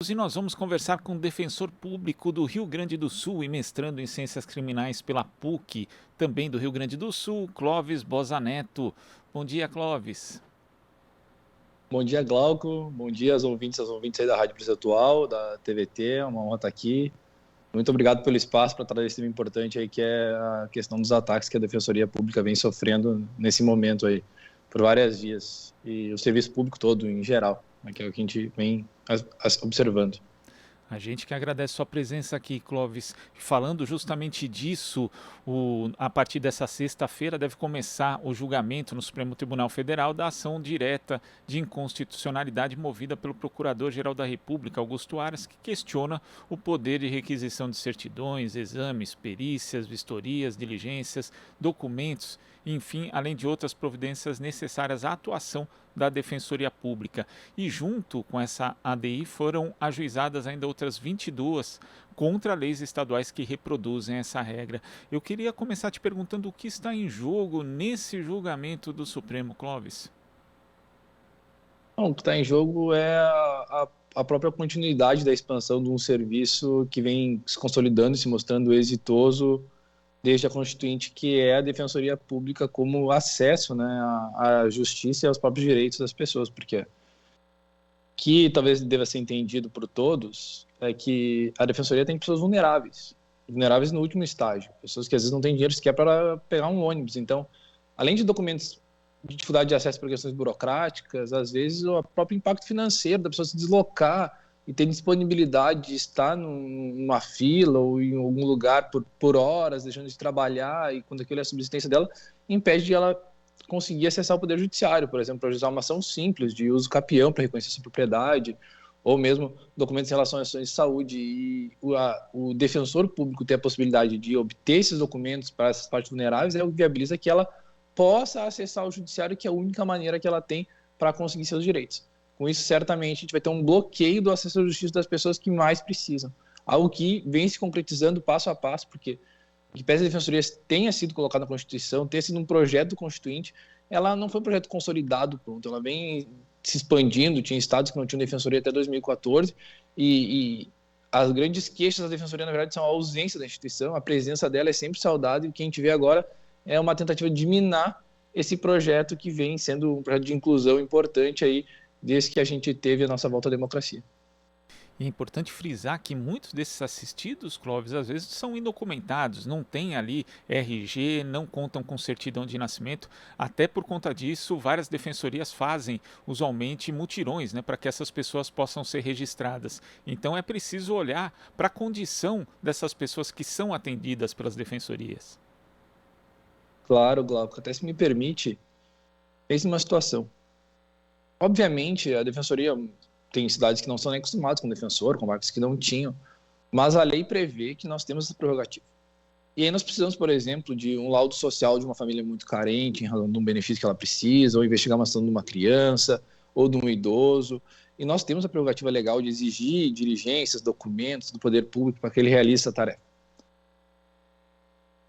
e nós vamos conversar com o defensor público do Rio Grande do Sul e mestrando em Ciências Criminais pela PUC, também do Rio Grande do Sul, Clóvis Boza Neto. Bom dia, Clóvis. Bom dia, Glauco. Bom dia aos ouvintes aí da Rádio Brasil Atual, da TVT. É uma honra estar aqui. Muito obrigado pelo espaço para trazer esse tema importante aí, que é a questão dos ataques que a Defensoria Pública vem sofrendo nesse momento aí, por várias vias. E o serviço público todo, em geral, que é o que a gente vem observando. A gente que agradece sua presença aqui, Clóvis. Falando justamente disso, a partir dessa sexta-feira deve começar o julgamento no Supremo Tribunal Federal da ação direta de inconstitucionalidade movida pelo Procurador-Geral da República, Augusto Aras, que questiona o poder de requisição de certidões, exames, perícias, vistorias, diligências, documentos, enfim, além de outras providências necessárias à atuação da Defensoria Pública. E junto com essa ADI foram ajuizadas ainda outras 22 contra leis estaduais que reproduzem essa regra. Eu queria começar te perguntando o que está em jogo nesse julgamento do Supremo, Clóvis. Bom, o que está em jogo é a própria continuidade da expansão de um serviço que vem se consolidando e se mostrando exitoso desde a Constituinte, que é a Defensoria Pública como acesso, né, à justiça e aos próprios direitos das pessoas, porque que talvez deva ser entendido por todos é que a Defensoria tem pessoas vulneráveis no último estágio, pessoas que às vezes não têm dinheiro sequer para pegar um ônibus. Então, além de documentos de dificuldade de acesso por questões burocráticas, às vezes o próprio impacto financeiro da pessoa se deslocar e ter disponibilidade de estar numa fila ou em algum lugar por horas, deixando de trabalhar, e quando aquilo é a subsistência dela, impede de ela conseguir acessar o Poder Judiciário, por exemplo, para ajuizar uma ação simples de uso capião para reconhecer sua propriedade, ou mesmo documentos em relação a ações de saúde. E o defensor público ter a possibilidade de obter esses documentos para essas partes vulneráveis é o que viabiliza que ela possa acessar o Judiciário, que é a única maneira que ela tem para conseguir seus direitos. Com isso, certamente, a gente vai ter um bloqueio do acesso à justiça das pessoas que mais precisam. Algo que vem se concretizando passo a passo, porque que pese a Defensoria tenha sido colocada na Constituição, tenha sido um projeto constituinte, ela não foi um projeto consolidado, pronto. Ela vem se expandindo, tinha estados que não tinham Defensoria até 2014, e as grandes queixas da Defensoria, na verdade, são a ausência da instituição, a presença dela é sempre saudada, e o que a gente vê agora é uma tentativa de minar esse projeto que vem sendo um projeto de inclusão importante aí, desde que a gente teve a nossa volta à democracia. E é importante frisar que muitos desses assistidos, Clóvis, às vezes são indocumentados, não têm ali RG, não contam com certidão de nascimento. Até por conta disso, várias defensorias fazem usualmente mutirões, né, para que essas pessoas possam ser registradas. Então é preciso olhar para a condição dessas pessoas que são atendidas pelas defensorias. Claro, Glauco, até se me permite, pense numa situação. Obviamente, a Defensoria tem cidades que não são nem acostumadas com defensor, comarcas que não tinham, mas a lei prevê que nós temos essa prerrogativa. E aí nós precisamos, por exemplo, de um laudo social de uma família muito carente, em razão de um benefício que ela precisa, ou investigar uma ação de uma criança, ou de um idoso, e nós temos a prerrogativa legal de exigir diligências, documentos do poder público para que ele realize essa tarefa.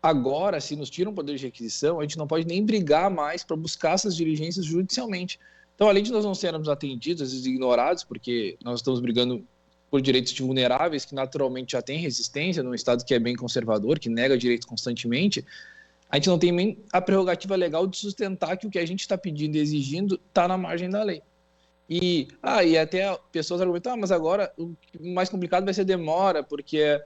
Agora, se nos tiram o poder de requisição, a gente não pode nem brigar mais para buscar essas diligências judicialmente. Então, além de nós não sermos atendidos, às vezes ignorados, porque nós estamos brigando por direitos de vulneráveis, que naturalmente já têm resistência, num Estado que é bem conservador, que nega direitos constantemente, a gente não tem nem a prerrogativa legal de sustentar que o que a gente está pedindo e exigindo está na margem da lei. E até pessoas argumentam, mas agora o mais complicado vai ser a demora, porque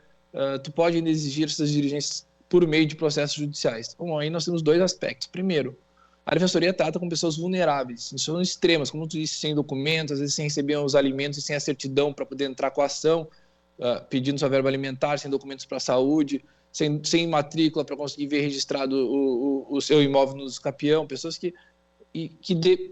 tu pode ainda exigir essas diligências por meio de processos judiciais. Bom, aí nós temos dois aspectos. Primeiro, a Defensoria trata com pessoas vulneráveis, são extremas, como tu disse, sem documentos, às vezes sem receber os alimentos e sem a certidão para poder entrar com a ação, pedindo sua verba alimentar, sem documentos para a saúde, sem matrícula para conseguir ver registrado o seu imóvel no escapião, pessoas que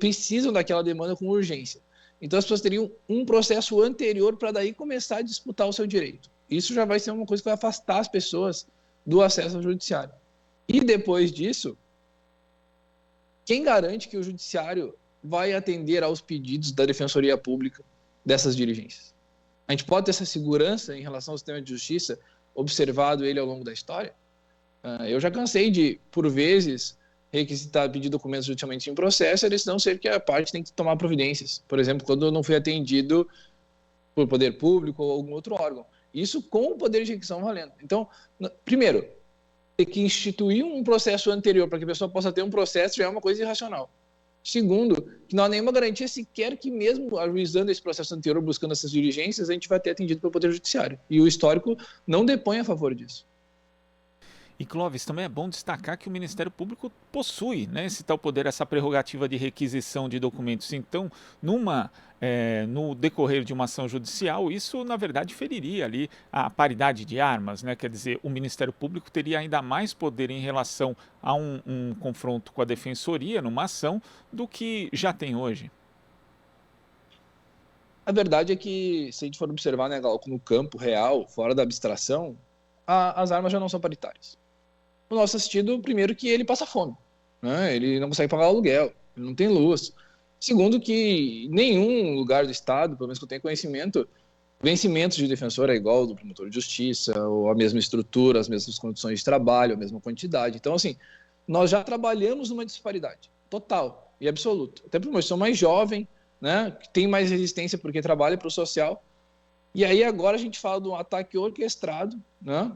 precisam daquela demanda com urgência. Então as pessoas teriam um processo anterior para daí começar a disputar o seu direito. Isso já vai ser uma coisa que vai afastar as pessoas do acesso ao judiciário. E depois disso, quem garante que o judiciário vai atender aos pedidos da Defensoria Pública dessas diligências? A gente pode ter essa segurança em relação ao sistema de justiça, observado ele ao longo da história? Eu já cansei de, por vezes, requisitar, pedir documentos judicialmente em processo, a decisão ser que a parte tem que tomar providências. Por exemplo, quando eu não fui atendido por poder público ou algum outro órgão. Isso com o poder de execução valendo. Então, primeiro, ter que instituir um processo anterior para que a pessoa possa ter um processo já é uma coisa irracional. Segundo, que não há nenhuma garantia sequer que mesmo ajuizando esse processo anterior, buscando essas diligências, a gente vai ter atendido pelo Poder Judiciário. E o histórico não depõe a favor disso. E, Clóvis, também é bom destacar que o Ministério Público possui, né, esse tal poder, essa prerrogativa de requisição de documentos. Então, no decorrer de uma ação judicial, isso, na verdade, feriria ali a paridade de armas, né? Quer dizer, o Ministério Público teria ainda mais poder em relação a um confronto com a Defensoria numa ação do que já tem hoje. A verdade é que, se a gente for observar, né, Glauco, no campo real, fora da abstração, as armas já não são paritárias. O nosso assistido, primeiro, que ele passa fome, né? Ele não consegue pagar o aluguel, ele não tem luz. Segundo, que nenhum lugar do Estado, pelo menos que eu tenha conhecimento, vencimento de defensor é igual ao do promotor de justiça, ou a mesma estrutura, as mesmas condições de trabalho, a mesma quantidade. Então, assim, nós já trabalhamos numa disparidade total e absoluta. Até porque eu sou mais jovem, né, que tem mais resistência porque trabalha para o social. E aí agora a gente fala de um ataque orquestrado, né,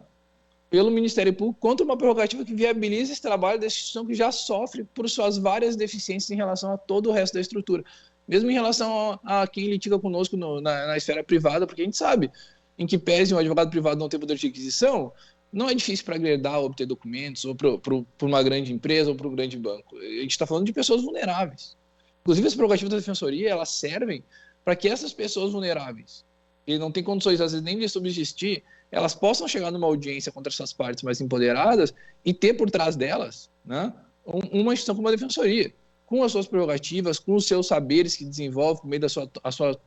pelo Ministério Público contra uma prerrogativa que viabiliza esse trabalho da instituição que já sofre por suas várias deficiências em relação a todo o resto da estrutura. Mesmo em relação a quem litiga conosco na esfera privada, porque a gente sabe, em que pese um advogado privado não ter poder de requisição, não é difícil para agredar ou obter documentos, ou por uma grande empresa ou para um grande banco. A gente está falando de pessoas vulneráveis. Inclusive, as prerrogativas da defensoria, elas servem para que essas pessoas vulneráveis, que não têm condições, às vezes, nem de subsistir, elas possam chegar numa audiência contra essas partes mais empoderadas e ter por trás delas, né, uma instituição como a defensoria, com as suas prerrogativas, com os seus saberes que desenvolve por meio da sua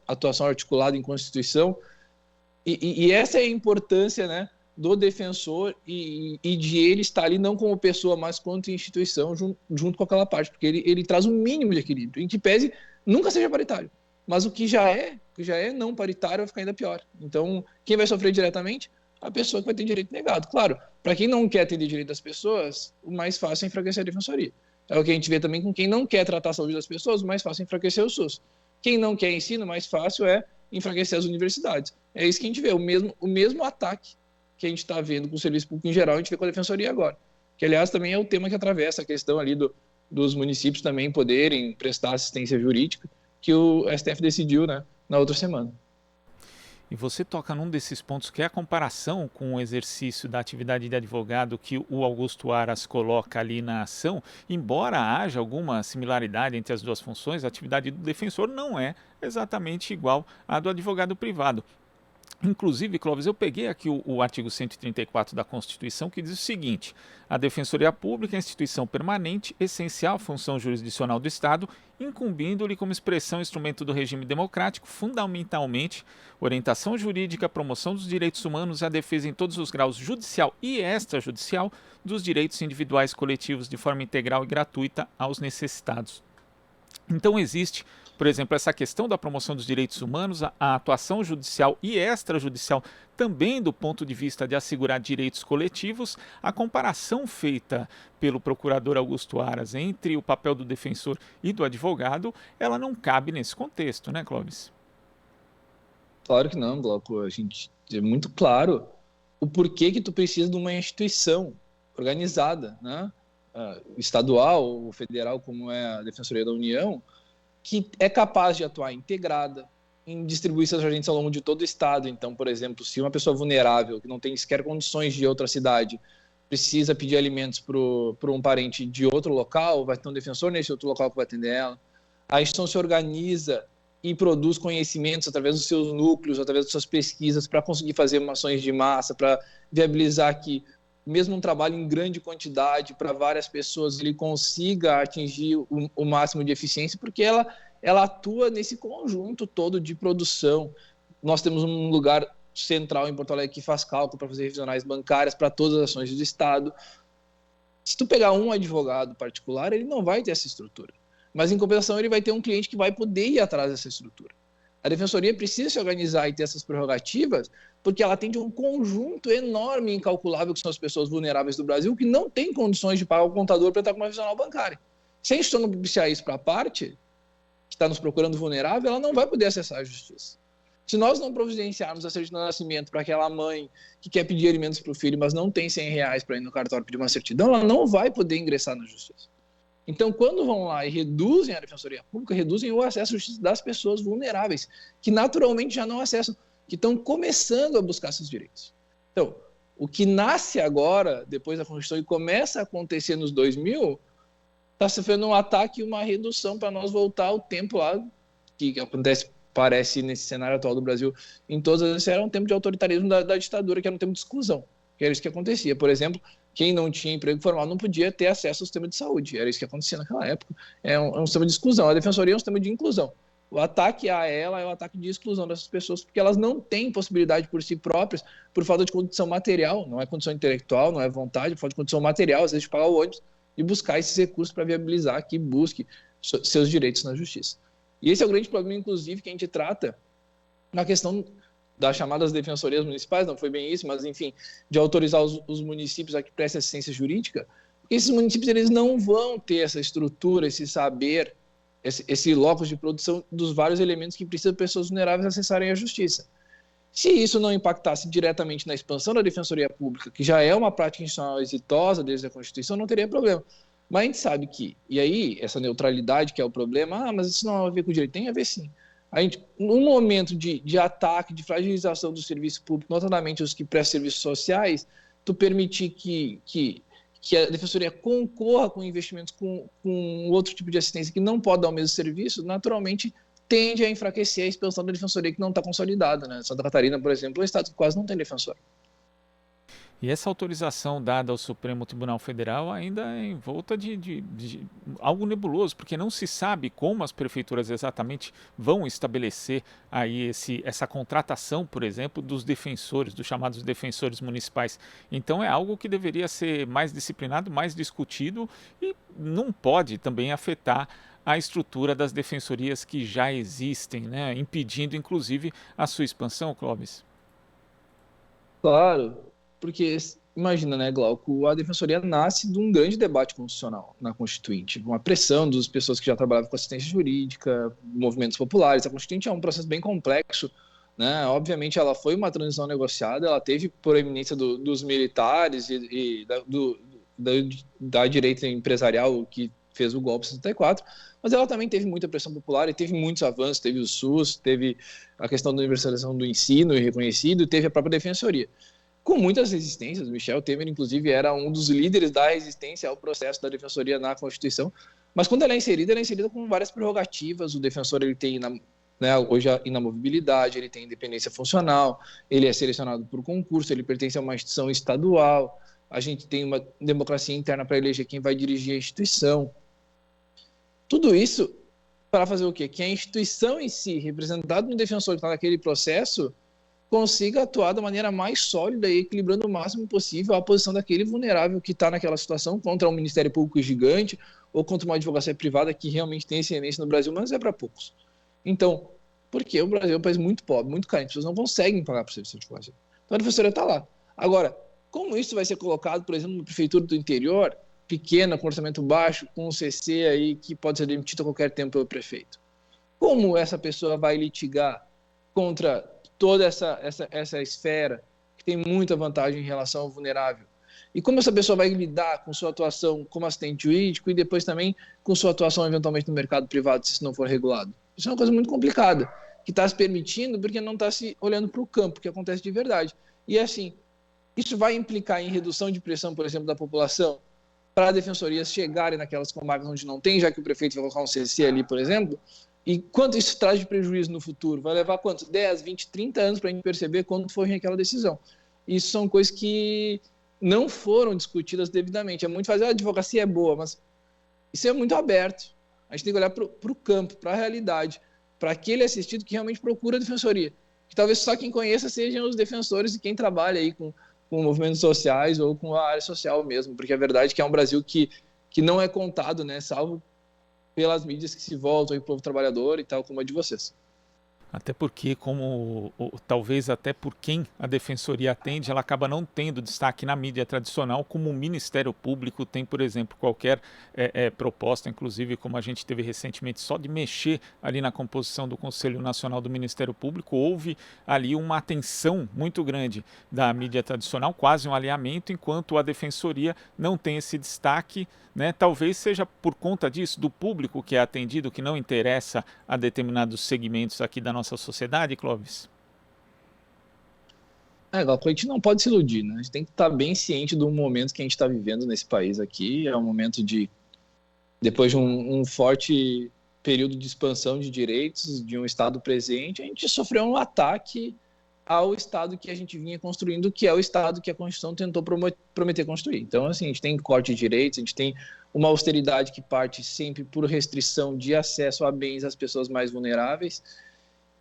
atuação articulada em Constituição. E essa é a importância, né, do defensor e de ele estar ali não como pessoa, mas quanto instituição, junto com aquela parte, porque ele traz um mínimo de equilíbrio, em que pese nunca seja paritário. Mas o que já é não paritário vai ficar ainda pior. Então, quem vai sofrer diretamente? A pessoa que vai ter direito negado. Claro, para quem não quer atender direito das pessoas, o mais fácil é enfraquecer a defensoria. É o que a gente vê também com quem não quer tratar a saúde das pessoas, o mais fácil é enfraquecer o SUS. Quem não quer ensino, o mais fácil é enfraquecer as universidades. É isso que a gente vê, o mesmo ataque que a gente está vendo com o serviço público em geral, a gente vê com a defensoria agora. Que, aliás, também é o tema que atravessa a questão ali dos municípios também poderem prestar assistência jurídica, que o STF decidiu, né, na outra semana. E você toca num desses pontos que é a comparação com o exercício da atividade de advogado que o Augusto Aras coloca ali na ação. Embora haja alguma similaridade entre as duas funções, a atividade do defensor não é exatamente igual à do advogado privado. Inclusive, Clóvis, eu peguei aqui o artigo 134 da Constituição, que diz o seguinte: a Defensoria Pública é instituição permanente, essencial à função jurisdicional do Estado, incumbindo-lhe como expressão e instrumento do regime democrático, fundamentalmente, orientação jurídica, promoção dos direitos humanos e a defesa em todos os graus judicial e extrajudicial dos direitos individuais e coletivos de forma integral e gratuita aos necessitados. Então existe, por exemplo, essa questão da promoção dos direitos humanos, a atuação judicial e extrajudicial também do ponto de vista de assegurar direitos coletivos. A comparação feita pelo procurador Augusto Aras entre o papel do defensor e do advogado, ela não cabe nesse contexto, né, Clóvis? Claro que não, Glauco. A gente é muito claro o porquê que tu precisa de uma instituição organizada, né? Estadual ou federal, como é a Defensoria da União, que é capaz de atuar integrada, em distribuir seus agentes ao longo de todo o estado. Então, por exemplo, se uma pessoa vulnerável, que não tem sequer condições de ir a outra cidade, precisa pedir alimentos para um parente de outro local, vai ter um defensor nesse outro local que vai atender ela. A instituição se organiza e produz conhecimentos através dos seus núcleos, através das suas pesquisas, para conseguir fazer ações de massa, para viabilizar que, mesmo um trabalho em grande quantidade para várias pessoas, ele consiga atingir o máximo de eficiência, porque ela atua nesse conjunto todo de produção. Nós temos um lugar central em Porto Alegre que faz cálculo para fazer revisionais bancárias para todas as ações do Estado. Se tu pegar um advogado particular, ele não vai ter essa estrutura. Mas, em compensação, ele vai ter um cliente que vai poder ir atrás dessa estrutura. A defensoria precisa se organizar e ter essas prerrogativas porque ela atende um conjunto enorme e incalculável que são as pessoas vulneráveis do Brasil que não têm condições de pagar o contador para estar com uma revisional bancária. Se a instituição não propiciar isso para a parte que está nos procurando vulnerável, ela não vai poder acessar a justiça. Se nós não providenciarmos a certidão de nascimento para aquela mãe que quer pedir alimentos para o filho, mas não tem R$ 100 para ir no cartório pedir uma certidão, ela não vai poder ingressar na justiça. Então, quando vão lá e reduzem a defensoria pública, reduzem o acesso à justiça das pessoas vulneráveis, que naturalmente já não acessam, que estão começando a buscar seus direitos. Então, o que nasce agora, depois da Constituição, e começa a acontecer nos 2000, está sofrendo um ataque e uma redução para nós voltar ao tempo lá, que acontece, parece, nesse cenário atual do Brasil, em todas as vezes, era um tempo de autoritarismo da ditadura, que era um tempo de exclusão, que era isso que acontecia. Por exemplo, quem não tinha emprego formal não podia ter acesso ao sistema de saúde, era isso que acontecia naquela época. É um sistema de exclusão, a defensoria é um sistema de inclusão. O ataque a ela é o ataque de exclusão dessas pessoas, porque elas não têm possibilidade por si próprias, por falta de condição material, não é condição intelectual, não é vontade, por falta de condição material, às vezes de pagar o ônibus, e buscar esses recursos para viabilizar que busque seus direitos na justiça. E esse é o grande problema, inclusive, que a gente trata na questão das chamadas defensorias municipais, não foi bem isso, mas enfim, de autorizar os municípios a que prestem assistência jurídica, porque esses municípios eles não vão ter essa estrutura, esse saber, esse locus de produção dos vários elementos que precisam pessoas vulneráveis acessarem a justiça. Se isso não impactasse diretamente na expansão da defensoria pública, que já é uma prática institucional exitosa desde a Constituição, não teria problema. Mas a gente sabe que, e aí, essa neutralidade que é o problema, mas isso não tem a ver com o direito, tem a ver sim. A gente, no momento de ataque, de fragilização do serviço público, notadamente os que prestam serviços sociais, tu permitir que a defensoria concorra com investimentos com outro tipo de assistência que não pode dar o mesmo serviço, naturalmente tende a enfraquecer a expansão da defensoria que não está consolidada, né? Santa Catarina, por exemplo, é um estado que quase não tem defensor. E essa autorização dada ao Supremo Tribunal Federal ainda é em volta de algo nebuloso, porque não se sabe como as prefeituras exatamente vão estabelecer aí essa contratação, por exemplo, dos defensores, dos chamados defensores municipais. Então é algo que deveria ser mais disciplinado, mais discutido e não pode também afetar a estrutura das defensorias que já existem, né? Impedindo inclusive a sua expansão, Clóvis. Claro, porque imagina, né, Glauco, a defensoria nasce de um grande debate constitucional na Constituinte, uma pressão das pessoas que já trabalhavam com assistência jurídica, movimentos populares. A Constituinte é um processo bem complexo, né? Obviamente ela foi uma transição negociada, ela teve proeminência dos militares e da direita empresarial que fez o golpe em 64, mas ela também teve muita pressão popular e teve muitos avanços, teve o SUS, teve a questão da universalização do ensino reconhecido, teve a própria defensoria. Com muitas resistências, Michel Temer, inclusive, era um dos líderes da resistência ao processo da defensoria na Constituição, mas quando ela é inserida com várias prerrogativas. O defensor ele tem hoje a inamovibilidade, ele tem independência funcional, ele é selecionado por concurso, ele pertence a uma instituição estadual, a gente tem uma democracia interna para eleger quem vai dirigir a instituição. Tudo isso para fazer o quê? Que a instituição em si, representada no defensor que está naquele processo, consiga atuar da maneira mais sólida e equilibrando o máximo possível a posição daquele vulnerável que está naquela situação contra um Ministério Público gigante ou contra uma advocacia privada que realmente tem excelência no Brasil, mas é para poucos. Então, porque o Brasil é um país muito pobre, muito carente, as pessoas não conseguem pagar por serviço de advocacia. Então a defensoria está lá. Agora, como isso vai ser colocado, por exemplo, numa prefeitura do interior, pequena, com orçamento baixo, com um CC aí que pode ser demitido a qualquer tempo pelo prefeito? Como essa pessoa vai litigar contra toda essa esfera que tem muita vantagem em relação ao vulnerável? E como essa pessoa vai lidar com sua atuação como assistente jurídico e depois também com sua atuação eventualmente no mercado privado, se isso não for regulado? Isso é uma coisa muito complicada, que está se permitindo porque não está se olhando para o campo, que acontece de verdade. E assim, isso vai implicar em redução de pressão, por exemplo, da população, para defensorias chegarem naquelas comarcas onde não tem, já que o prefeito vai colocar um CC ali, por exemplo. E quanto isso traz de prejuízo no futuro? Vai levar quantos? 10, 20, 30 anos para a gente perceber quando for aquela decisão. Isso são coisas que não foram discutidas devidamente. É muito fazer, a advocacia é boa, mas isso é muito aberto. A gente tem que olhar para o campo, para a realidade, para aquele assistido que realmente procura a defensoria. Que talvez só quem conheça sejam os defensores e quem trabalha aí com movimentos sociais ou com a área social mesmo, porque a verdade é que é um Brasil que não é contado, né, salvo pelas mídias que se voltam ao povo trabalhador e tal, como a de vocês. Até porque, talvez até por quem a Defensoria atende, ela acaba não tendo destaque na mídia tradicional, como o Ministério Público tem, por exemplo, qualquer proposta, inclusive como a gente teve recentemente, só de mexer ali na composição do Conselho Nacional do Ministério Público, houve ali uma atenção muito grande da mídia tradicional, quase um alinhamento, enquanto a Defensoria não tem esse destaque, né? Talvez seja por conta disso, do público que é atendido, que não interessa a determinados segmentos aqui da nossa sociedade, Clóvis? Glauco, a gente não pode se iludir, né? A gente tem que estar bem ciente do momento que a gente está vivendo nesse país aqui. É um momento depois de um forte período de expansão de direitos de um Estado presente, a gente sofreu um ataque ao Estado que a gente vinha construindo, que é o Estado que a Constituição tentou prometer construir. Então, assim, a gente tem corte de direitos, a gente tem uma austeridade que parte sempre por restrição de acesso a bens às pessoas mais vulneráveis,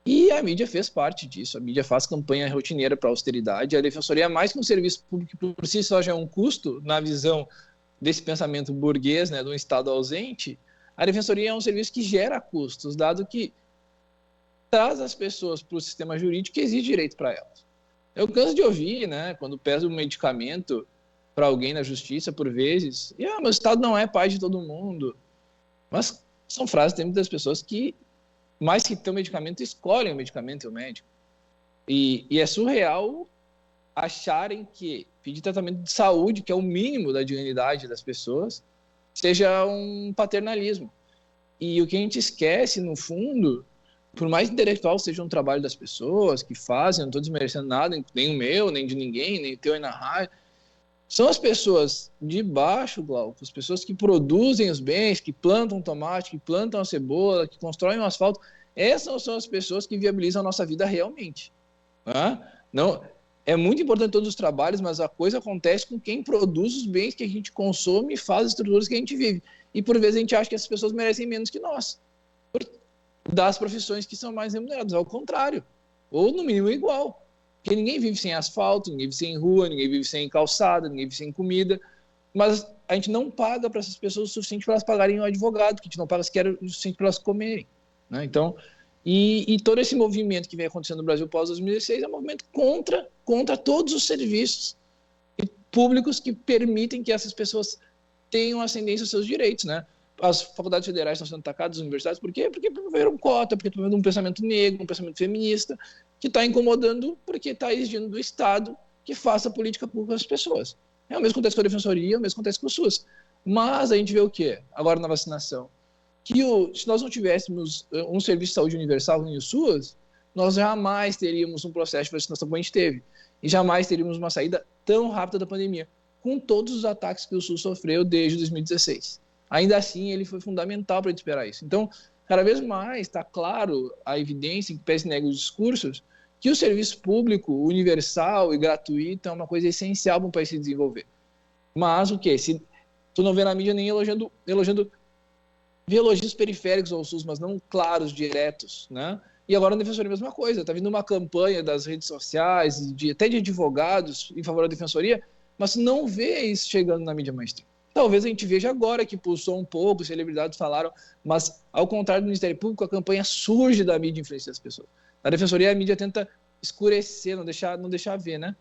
e a mídia fez parte disso. A mídia faz campanha rotineira para austeridade. A Defensoria, mais que um serviço público que por si só já é um custo, na visão desse pensamento burguês, né, de um Estado ausente, a Defensoria é um serviço que gera custos, dado que traz as pessoas para o sistema jurídico e exige direito para elas. Eu canso de ouvir, né, quando peço um medicamento para alguém na justiça, por vezes, mas o Estado não é pai de todo mundo. Mas são frases das pessoas que, mais que ter um medicamento, escolhem o medicamento e o médico. E é surreal acharem que pedir tratamento de saúde, que é o mínimo da dignidade das pessoas, seja um paternalismo. E o que a gente esquece, no fundo, por mais intelectual seja um trabalho das pessoas que fazem, não estou desmerecendo nada, nem o meu, nem de ninguém, nem o teu aí na rádio, são as pessoas de baixo, Glauco, as pessoas que produzem os bens, que plantam tomate, que plantam a cebola, que constroem o asfalto. Essas são as pessoas que viabilizam a nossa vida realmente. Não, é muito importante todos os trabalhos, mas a coisa acontece com quem produz os bens que a gente consome e faz as estruturas que a gente vive. E por vezes a gente acha que essas pessoas merecem menos que nós, das profissões que são mais remuneradas. Ao contrário, ou no mínimo igual. Porque ninguém vive sem asfalto, ninguém vive sem rua, ninguém vive sem calçada, ninguém vive sem comida, mas a gente não paga para essas pessoas o suficiente para elas pagarem um advogado, que a gente não paga sequer o suficiente para elas comerem. Né? Então, e todo esse movimento que vem acontecendo no Brasil pós-2016 é um movimento contra todos os serviços públicos que permitem que essas pessoas tenham ascendência aos seus direitos, né? As faculdades federais estão sendo atacadas, as universidades, por quê? Porque promoveram cota, porque promoveram um pensamento negro, um pensamento feminista, que está incomodando porque está exigindo do Estado que faça política pública às pessoas. É o mesmo que acontece com a Defensoria, é o mesmo que acontece com o SUS. Mas a gente vê o quê? Agora na vacinação. Que se nós não tivéssemos um serviço de saúde universal como o SUS, nós jamais teríamos um processo de vacinação como a gente teve. E jamais teríamos uma saída tão rápida da pandemia, com todos os ataques que o SUS sofreu desde 2016. Ainda assim, ele foi fundamental para a gente esperar isso. Então, cada vez mais está claro a evidência, que pese nega os discursos, que o serviço público universal e gratuito é uma coisa essencial para um país se desenvolver. Mas o quê? Se tu não vê na mídia nem elogiando elogios periféricos ao SUS, mas não claros, diretos, né? E agora na Defensoria a mesma coisa. Está vindo uma campanha das redes sociais, até de advogados em favor da Defensoria, mas não vê isso chegando na mídia mainstream. Talvez a gente veja agora que pulsou um pouco, celebridades falaram, mas ao contrário do Ministério Público, a campanha surge da mídia influenciar as pessoas. Na Defensoria a mídia tenta escurecer, não deixar ver, né?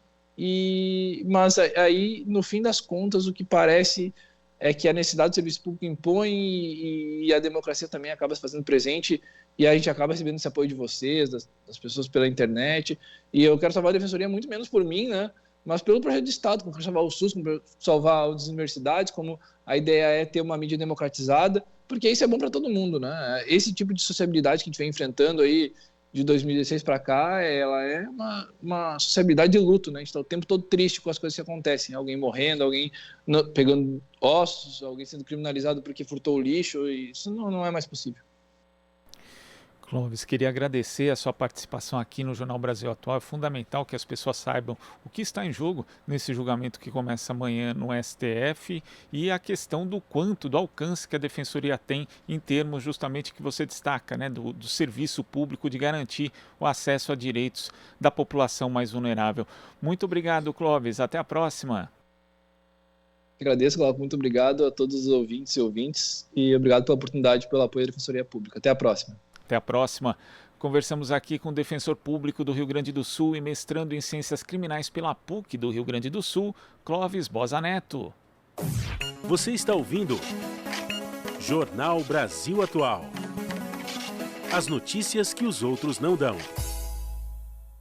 Mas aí, no fim das contas, o que parece é que a necessidade do serviço público impõe e a democracia também acaba se fazendo presente e a gente acaba recebendo esse apoio de vocês, das pessoas pela internet. E eu quero salvar a Defensoria muito menos por mim, né? Mas pelo projeto de Estado, como salvar o SUS, como salvar as universidades, como a ideia é ter uma mídia democratizada, porque isso é bom para todo mundo, né? Esse tipo de sociabilidade que a gente vem enfrentando aí de 2016 para cá, ela é uma sociabilidade de luto, né? A gente está o tempo todo triste com as coisas que acontecem, alguém morrendo, alguém pegando ossos, alguém sendo criminalizado porque furtou o lixo, e isso não é mais possível. Clóvis, queria agradecer a sua participação aqui no Jornal Brasil Atual. É fundamental que as pessoas saibam o que está em jogo nesse julgamento que começa amanhã no STF e a questão do alcance que a Defensoria tem em termos justamente que você destaca, né, do serviço público, de garantir o acesso a direitos da população mais vulnerável. Muito obrigado, Clóvis. Até a próxima. Agradeço, Glauco. Muito obrigado a todos os ouvintes e obrigado pela oportunidade e pelo apoio da Defensoria Pública. Até a próxima. Até a próxima. Conversamos aqui com o defensor público do Rio Grande do Sul e mestrando em Ciências Criminais pela PUC do Rio Grande do Sul, Clóvis Boza Neto. Você está ouvindo Jornal Brasil Atual. As notícias que os outros não dão.